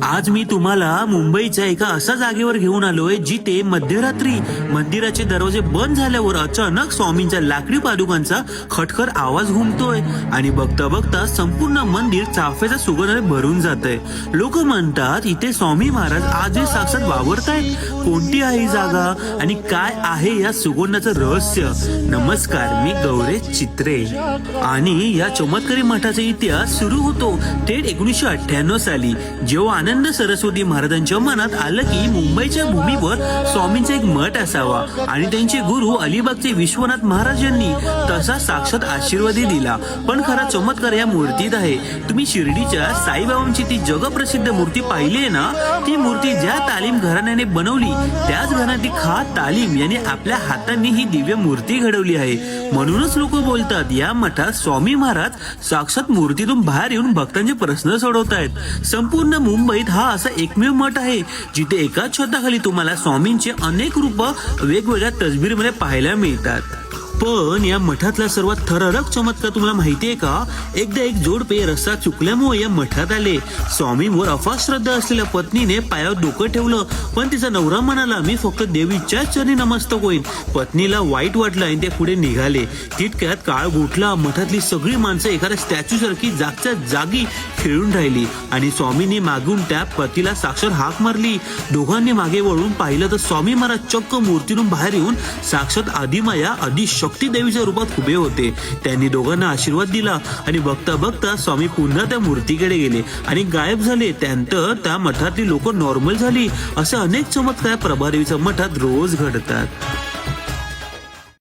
आज मी तुम्हाला मुंबईच्या एका अशा जागेवर घेऊन आलोय जिथे मध्यरात्री मंदिराचे दरवाजे बंद झाल्यावर अचानक स्वामींच्या लाकडी पादुकांचा खटखट आवाज घुमतोय आणि बघता बघता संपूर्ण मंदिर चाफ्याच्या सुगंधाने भरून जातंय। लोक म्हणतात इथे स्वामी महाराज आजही साक्षात वावरतायत। कोणती आहे ही जागा आणि काय आहे या सुगंधाचं रहस्य? नमस्कार, मी गौरेश चित्रे आणि या चमत्कारी मठाचा इतिहास सुरू होतो थेट 1998 साली, जेव्हा आनंद सरस्वती महाराजांच्या मनात आलं की मुंबईच्या भूमीवर स्वामींचा एक मठ असावा आणि त्यांचे गुरु अलिबागचे विश्वनाथ महाराज यांनी तसा साक्षात आशीर्वादही दिला। पण खरा चमत्कार या मूर्तीत आहे। तुम्ही शिर्डीच्या साईबाबांची ती जगप्रसिद्ध मूर्ती पाहिली आहे ना? ती मूर्ती ज्या तालीम घराण्याने बनवली त्याच घराण्याची खात तालीम याने आपल्या हातांनी ही दिव्य मूर्ती घडवली आहे। म्हणूनच लोक बोलतात या मठात स्वामी महाराज साक्षात मूर्तीतून बाहेर येऊन भक्तांचे प्रश्न सोडवतायत। संपूर्ण मुंबईत हा असा एकमेव मठ आहे जिथे एकाच छताखाली तुम्हाला स्वामींचे अनेक रूप वेगवेगळ्या तसबीरमध्ये पाहायला मिळतात। पण या मठातला सर्वात थरारक चमत्कार तुम्हाला माहितीये का? एकदा एक जोडपे रस्ता चुकल्यामुळे या मठात आले। स्वामींवर अफाट श्रद्धा असलेल्या पत्नीने पायावर डोकं ठेवलं, पण तिचा नवरा म्हणाला मी फक्त देवीच्याच चरणी नमस्तक होईन। पत्नीला वाईट वाटलं आणि ते पुढे निघाले। तितक्यात काळ गोठला। मठातली सगळी माणसं एखाद्या स्टॅच्यू सारखी जागच्या जागी खेळून राहिली आणि स्वामींनी मागून त्या पतीला साक्षात हाक मारली। दोघांनी मागे वळून पाहिलं तर स्वामी महाराज चक्क मूर्तीतून बाहेर येऊन साक्षात आदिमाया शक्ती देवीच्या रूपात उभे होते। त्यांनी दोघांना आशीर्वाद दिला आणि बघता बघता स्वामी पुन्हा त्या मूर्तीकडे गेले आणि गायब झाले। त्यानंतर त्या मठातली लोक नॉर्मल झाली। असे अनेक चमत्कार प्रभादेवीच्या मठात रोज घडतात।